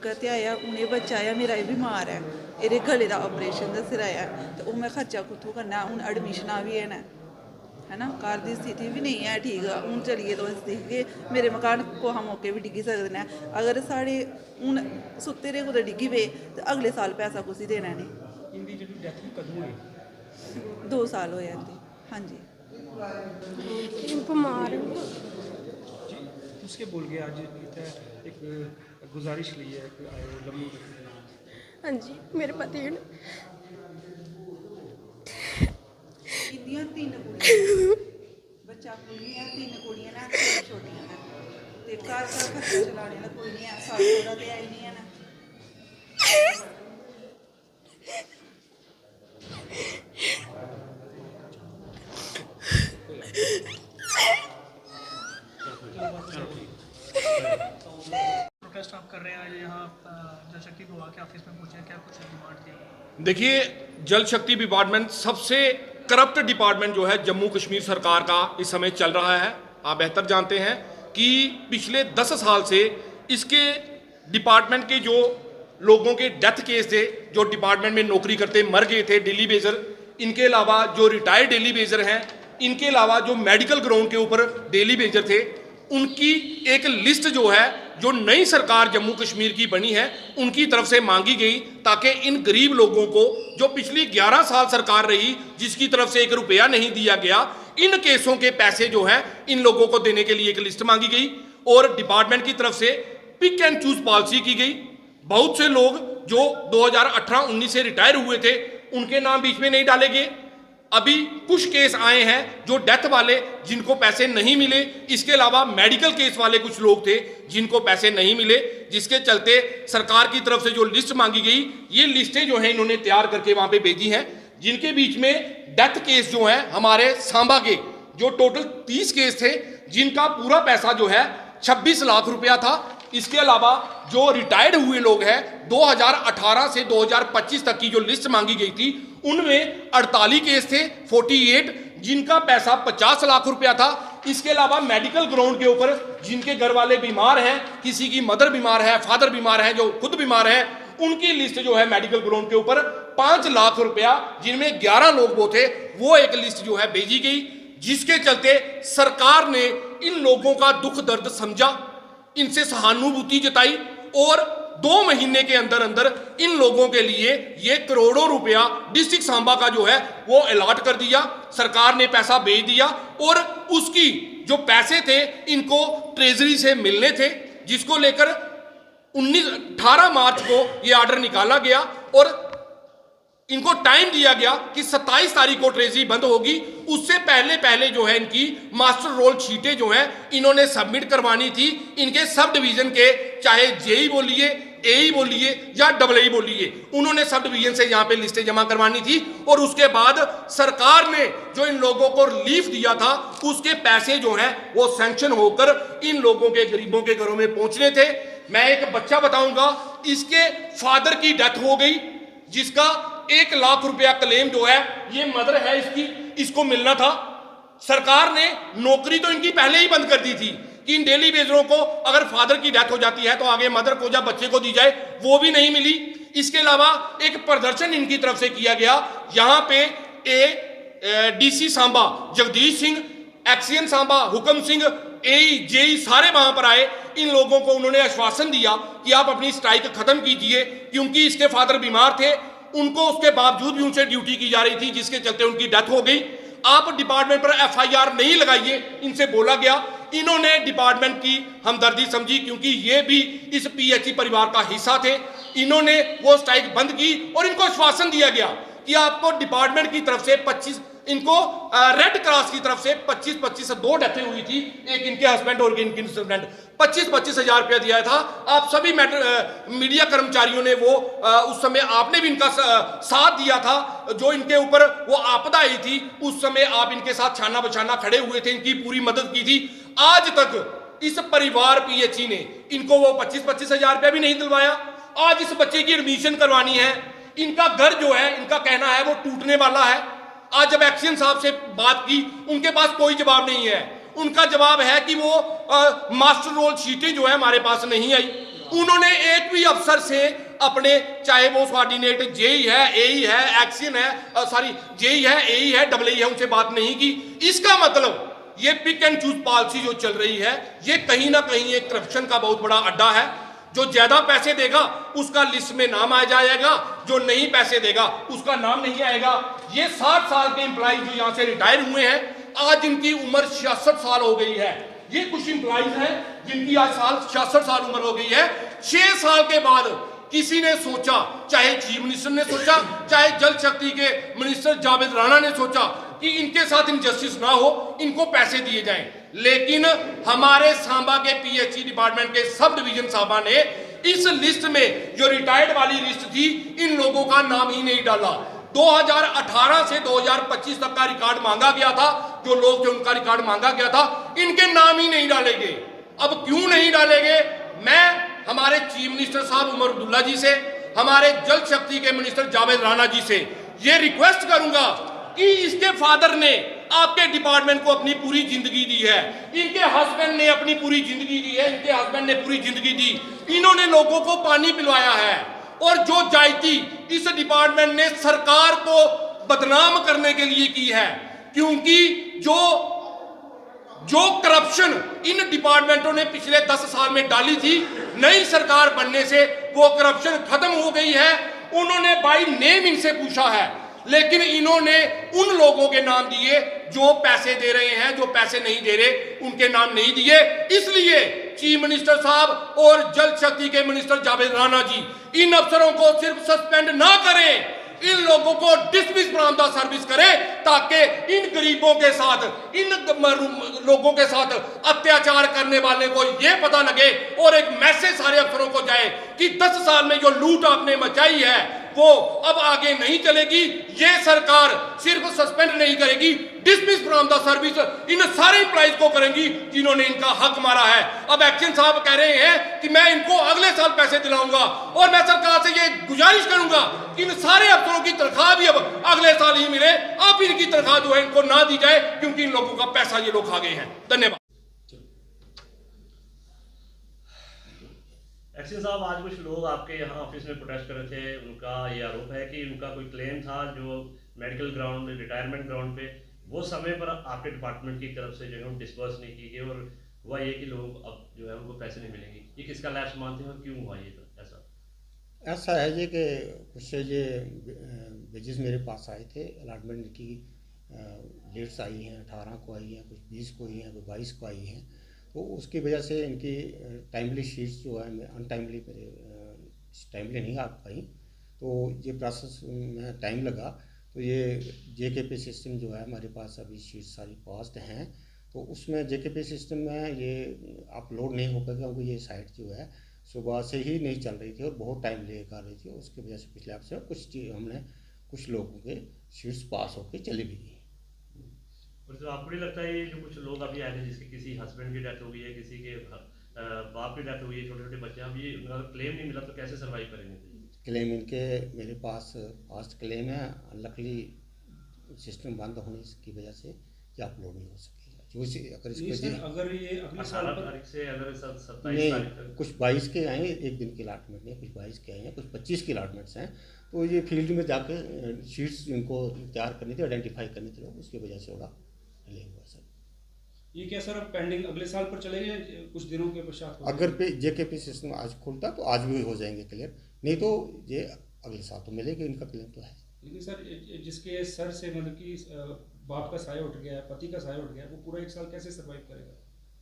मौका ते आया, उन्हें बचाया। मेरा एह् बीमार है, एह्दे गले दा ऑपरेशन दस्से दा ऐ, ते ओह् मैं खर्चा कुत्थूं करना? हून एडमिशनां बी है ना, घर दी स्थिति भी नहीं है ठीक। हून चलिए तुस दिखगे मेरे मकान कुसै मौके बी डिग्गी सकदे न। अगर साढ़े हून सुत्ते दे कुतै डिग्गी पे ते अगले साल पैसा कुसी देना इ'नें। इंदी जेह्ड़ी डेथ कदूं होई? 2 साल होए इंदे। हाँ जी बमार जी तुस केह् बोलगे? अज्ज इत्थै एक गुजारिश लेइयै इक आए हो लम्मी। हाँ जी मेरे पति न इंदियां 3 कुड़ियां, बच्चा कोई नहीं है, 3 कुड़ियां न, छोटियां न, ते घर खर्चा चलाने आह्ला कोई नहीं है, सस्स सौह्रा ते है ही नहीं है ना। प्रोटेस्ट आप कर रहे हैं आज यहाँ जल शक्ति विभाग के ऑफिस में पूछे क्या कुछ डिमांड थी? देखिए, जल शक्ति डिपार्टमेंट सबसे करप्ट डिपार्टमेंट जो है जम्मू कश्मीर सरकार का इस समय चल रहा है। आप बेहतर जानते हैं कि पिछले 10 साल से इसके डिपार्टमेंट के जो लोगों के डेथ केस थे, जो डिपार्टमेंट में नौकरी करते मर गए थे डेली बेजर, इनके अलावा जो रिटायर्ड डेली बेजर हैं, इनके अलावा जो मेडिकल ग्राउंड के ऊपर डेली बेजर थे, उनकी एक लिस्ट जो है जो नई सरकार जम्मू कश्मीर की बनी है उनकी तरफ से मांगी गई, ताकि इन गरीब लोगों को जो पिछली 11 साल सरकार रही जिसकी तरफ से 1 रुपया नहीं दिया गया, इन केसों के पैसे जो हैं इन लोगों को देने के लिए एक लिस्ट मांगी गई और डिपार्टमेंट की तरफ से पिक एंड चूज पॉलिसी की गई। बहुत से लोग जो 2018-19 से रिटायर हुए थे उनके नाम बीच में नहीं डाले गए। अभी कुछ केस आए हैं जो डेथ वाले जिनको पैसे नहीं मिले, इसके अलावा मेडिकल केस वाले कुछ लोग थे जिनको पैसे नहीं मिले, जिसके चलते सरकार की तरफ से जो लिस्ट मांगी गई, ये लिस्टें जो हैं इन्होंने तैयार करके वहां पे भेजी हैं, जिनके बीच में डेथ केस जो हैं हमारे सांबा के जो टोटल 30 केस थे जिनका पूरा पैसा जो है 26 लाख रुपया था। इसके अलावा जो रिटायर्ड हुए लोग हैं 2018 से 2025 तक की जो लिस्ट मांगी गई थी उनमें 48 केस थे 48 जिनका पैसा 50 लाख रुपया था। इसके अलावा मेडिकल ग्राउंड के ऊपर जिनके घर वाले बीमार हैं, किसी की मदर बीमार है, फादर बीमार है, जो खुद बीमार है, उनकी लिस्ट जो है मेडिकल ग्राउंड के ऊपर 5 लाख रुपया जिनमें 11 लोग वो थे, वो एक लिस्ट जो है भेजी गई, जिसके चलते सरकार ने इन लोगों का दुख दर्द समझा, इनसे सहानुभूति जताई और 2 महीने के अंदर अंदर इन लोगों के लिए ये करोड़ों रुपया डिस्ट्रिक्ट सांबा का जो है वो अलॉट कर दिया। सरकार ने पैसा भेज दिया और उसकी जो पैसे थे इनको ट्रेजरी से मिलने थे, जिसको लेकर 18 मार्च को ये ऑर्डर निकाला गया और इनको टाइम दिया गया कि 27 तारीख को ट्रेजरी बंद होगी। उससे पहले जो है इनकी मास्टर रोल शीटें जो हैं इन्होंने सबमिट करवानी थी। इनके सब डिवीजन के, चाहे जेई बोलिए, एई बोलिए या AA बोलिए, उन्होंने सब डिवीजन से यहाँ पे लिस्टें जमा करवानी थी और उसके बाद सरकार ने जो इन लोगों को रिलीफ दिया था उसके पैसे जो हैं वो सैंक्शन होकर इन लोगों के, गरीबों के घरों में पहुंचने थे। मैं एक बच्चा बताऊंगा, इसके फादर की डेथ हो गई जिसका 1 लाख रुपया क्लेम जो है, ये मदर है इसकी, इसको मिलना था। सरकार ने नौकरी तो इनकी पहले ही बंद कर दी थी कि इन डेली बेजरों को अगर फादर की डेथ हो जाती है तो आगे मदर को या बच्चे को दी जाए, वो भी नहीं मिली। इसके अलावा एक प्रदर्शन इनकी तरफ से किया गया, यहाँ पे DC सांबा जगदीश सिंह, एक्सीएन सांबा हुक्म सिंह, एई जेई सारे वहां पर आए। इन लोगों को उन्होंने आश्वासन दिया कि आप अपनी स्ट्राइक खत्म कीजिए, क्योंकि इसके फादर बीमार थे, उनको उसके बावजूद भी उनसे ड्यूटी की जा रही थी, जिसके चलते उनकी डेथ हो गई। आप डिपार्टमेंट पर FIR नहीं लगाइए, इनसे बोला गया। इन्होंने डिपार्टमेंट की हमदर्दी समझी, क्योंकि ये भी इस PHE परिवार का हिस्सा थे। इन्होंने वो स्ट्राइक बंद की और इनको आश्वासन दिया गया कि आपको डिपार्टमेंट की तरफ से 25, इनको रेड क्रॉस की तरफ से 25 2 डेथें हुई थी, एक इनके हस्बैंड और इनके हस्बैंड, 25 हज़ार रुपया दिया था। आप सभी मीडिया कर्मचारियों ने वो उस समय आपने भी इनका साथ दिया था, जो इनके ऊपर वो आपदा आई थी उस समय आप इनके साथ छाना बछाना खड़े हुए थे, इनकी पूरी मदद की थी। आज तक इस परिवार PHE ने इनको वो 25 हज़ार रुपया भी नहीं दिलवाया। आज इस बच्चे की एडमिशन करवानी है, इनका घर जो है, इनका कहना है वो टूटने वाला है। आज जब एक्शन साहब से बात की, उनके पास कोई जवाब नहीं है। उनका जवाब है कि वो मास्टर रोल शीटें जो है हमारे पास नहीं आई। उन्होंने एक भी अफसर से अपने, चाहे वो कोऑर्डिनेट जेई है, एई है, एक्शन है, सॉरी जेई है, एई है, डबल है, उनसे बात नहीं की। इसका मतलब ये पिक एंड चूज पॉलिसी जो चल रही है, ये कहीं ना कहीं एक करप्शन का बहुत बड़ा अड्डा है। जो ज्यादा पैसे देगा उसका लिस्ट में नाम आ जाएगा, जो नहीं पैसे देगा उसका नाम नहीं आएगा। ये 60 साल के एम्प्लॉय जो यहां से रिटायर हुए हैं, आज इनकी उम्र 66 साल हो गई है। ये कुछ एम्प्लॉइज हैं जिनकी आज 66 साल उम्र हो गई है। 6 साल के बाद किसी ने सोचा, चाहे चीफ मिनिस्टर ने सोचा, चाहे जल शक्ति के मिनिस्टर जावेद राणा ने सोचा कि इनके साथ इनजस्टिस ना हो, इनको पैसे दिए जाएं। लेकिन हमारे सांबा के पीएचई डिपार्टमेंट के सब डिवीजन साहबा ने इस लिस्ट में, जो रिटायर्ड वाली लिस्ट थी, इन लोगों का नाम ही नहीं डाला। 2018 से 2025 तक का रिकॉर्ड मांगा गया था, जो लोग थे उनका रिकॉर्ड मांगा गया था, इनके नाम ही नहीं डाले गए। अब क्यों नहीं डाले गए? मैं हमारे चीफ मिनिस्टर साहब उमर अब्दुल्ला जी से, हमारे जल शक्ति के मिनिस्टर जावेद राणा जी से ये रिक्वेस्ट करूंगा कि इसके फादर ने आपके डिपार्टमेंट को अपनी पूरी जिंदगी दी है, इनके हस्बैंड ने अपनी पूरी जिंदगी दी है, इनके हस्बैंड ने पूरी जिंदगी दी, इन्होंने लोगों को पानी पिलवाया है। और जो जायती इस डिपार्टमेंट ने सरकार को बदनाम करने के लिए की है, क्योंकि जो करप्शन इन डिपार्टमेंटों ने पिछले 10 साल में डाली थी, नई सरकार बनने से वो करप्शन खत्म हो गई है। उन्होंने बाय नेम इनसे पूछा है, लेकिन इन्होंने उन लोगों के नाम दिए जो पैसे दे रहे हैं, जो पैसे नहीं दे रहे उनके नाम नहीं दिए। इसलिए चीफ मिनिस्टर साहब और जल शक्ति के मिनिस्टर जावेद राणा जी इन अफसरों को सिर्फ सस्पेंड ना करें, इन लोगों को डिसमिस फ्रॉम द सर्विस करें, ताकि इन गरीबों के साथ, इन लोगों के साथ अत्याचार करने वाले को यह पता लगे और एक मैसेज सारे अफसरों को जाए कि 10 साल में जो लूट आपने मचाई है वो अब आगे नहीं चलेगी। ये सरकार सिर्फ सस्पेंड नहीं करेगी, dismiss from the service in सारे एम्प्लॉइज को करेंगी जिन्होंने इनका हक मारा है। अब एक्शन साहब कह रहे हैं कि मैं इनको अगले साल पैसे दिलाऊंगा, और मैं सरकार से ये गुजारिश करूंगा कि इन सारे अफसरों की तनख्वाह भी अब अगले साल ही मिले। अब इनकी तनख्वाह जो है इनको ना दी जाए, क्योंकि इन लोगों का पैसा ये लोग खा गए हैं। धन्यवाद। एक्शन साहब, आज कुछ लोग आपके यहाँ ऑफिस में प्रोटेस्ट कर रहे थे। उनका ये आरोप है कि उनका कोई क्लेम था जो मेडिकल ग्राउंड, रिटायरमेंट ग्राउंड पे वो समय पर आपके डिपार्टमेंट की तरफ से जो है डिस्बर्स नहीं की गई, और हुआ ये कि लोग अब जो है उनको पैसे नहीं मिलेंगे। ये किसका लैप्स मानते हैं और क्यों हुआ ये ऐसा? ऐसा है ये कि कुछ ये वेजेस मेरे पास आए थे, अलॉटमेंट की डेट्स आई हैं, 18 को आई हैं, कुछ 20 को आई हैं, कुछ 22 को आई हैं। तो उसकी वजह से इनकी टाइमली शीट्स जो है अनटाइमली टाइमली नहीं आ पाई, तो ये प्रोसेस में टाइम लगा। तो ये जेकेपी सिस्टम जो है हमारे पास अभी शीट्स सारी पास्ड हैं, तो उसमें जेकेपी सिस्टम में ये अपलोड नहीं हो पाएगा, क्योंकि ये साइट जो है सुबह से ही नहीं चल रही थी और बहुत टाइम लेकर आ रही थी। उसकी वजह से पिछले हफ्ते हमने कुछ लोगों के शीट्स पास होकर चली भी गई। और तो आपको नहीं लगता है ये जो कुछ लोग अभी आए थे, जिसके किसी हस्बैंड की डेथ हो गई है, किसी के बाप की डेथ हो गई है, छोटे छोटे बच्चे, अब ये उनका क्लेम नहीं मिला तो कैसे सर्वाइव करेंगे? क्लेम इनके मेरे पास फास्ट क्लेम है, लकली सिस्टम बंद होने की वजह से ये अपलोड नहीं हो सकेगा। अगर इसको अगर ये अगले साल 18 तारीख से, अगर 27 नहीं, तारीख तक कुछ 22 के आए हैं, एक दिन की अलॉटमेंट नहीं, कुछ 22 के आए हैं, कुछ 25 की अलॉटमेंट्स हैं। तो ये फील्ड में जाकर शीट्स इनको तैयार करनी थी, आइडेंटिफाई करनी थी, उसकी वजह से थोड़ा डिले हुआ सर। ये क्या सर अब पेंडिंग अगले साल पर चलेगा कुछ दिनों के पश्चात? अगर जेकेपी सिस्टम आज खुलता तो आज भी हो जाएंगे क्लियर, नहीं तो ये अगले साल तो मिलेगा, इनका क्लेम तो है। लेकिन सर जिसके सर से मतलब कि बाप का साया उठ गया, पति का साया उठ गया, वो पूरा 1 साल कैसे सर्वाइव करेगा?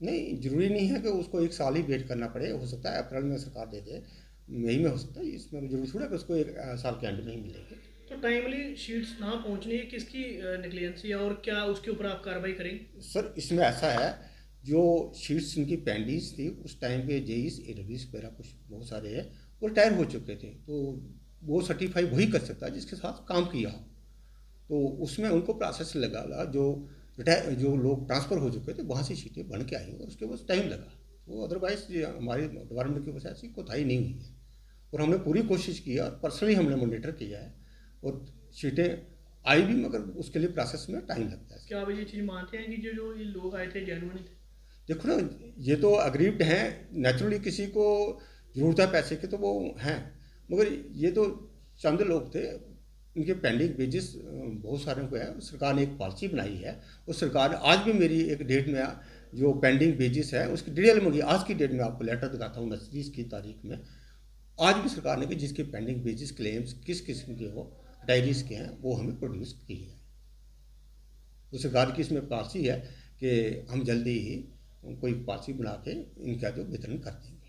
नहीं, जरूरी नहीं है कि उसको 1 साल ही वेट करना पड़े, हो सकता है अप्रैल में सरकार दे दे, मई में हो सकता है, इसमें जरूरी थोड़ा कि उसको 1 साल के एंड में ही मिलेंगे। तो टाइमली शीट्स ना पहुंचनी है, किसकी नेग्लिजेंसी है और क्या उसके ऊपर आप कार्रवाई करेंगे? सर इसमें ऐसा है, जो शीट्स इनकी पेंडिंग्स थी उस टाइम पे जेईस एडब्ल्यूस वगैरह कुछ बहुत सारे हैं वो रिटायर हो चुके थे, तो वो सर्टिफाई वही कर सकता है जिसके साथ काम किया हो। तो उसमें उनको प्रोसेस लगा, जो लोग ट्रांसफ़र हो चुके थे वहाँ से सीटें बन के आई और उसके बाद टाइम लगा। तो अदरवाइज हमारी डिपार्टमेंट की वजह से ऐसी कोताही नहीं हुई है, और हमने पूरी कोशिश की है और पर्सनली हमने मॉनिटर किया है, और सीटें आई भी, मगर उसके लिए प्रोसेस में टाइम लगता है। क्या आप ये चीज़ मानते हैं कि जो ये लोग आए थे जेन्युइन थे? देखो ना, ये तो अग्रीव्ड हैं, नेचुरली किसी को ज़रूरत है पैसे की तो वो हैं, मगर ये तो चंद लोग थे, इनके पेंडिंग वेजेस बहुत सारे को है। सरकार ने एक पॉलिसी बनाई है, और सरकार ने आज भी मेरी एक डेट में जो पेंडिंग वेजेस है उसकी डिटेल मंगी। आज की डेट में आपको लेटर दिखाता हूँ 29 की तारीख में, आज भी सरकार ने कि जिसके पेंडिंग वेजेस क्लेम्स किस किस्म के हो, डायरीज के हैं, वो हमें प्रोड्यूस की है। तो सरकार की इसमें पॉलिसी है कि हम जल्दी ही कोई पॉलिसी बना के इनका जो वितरण कर देंगे।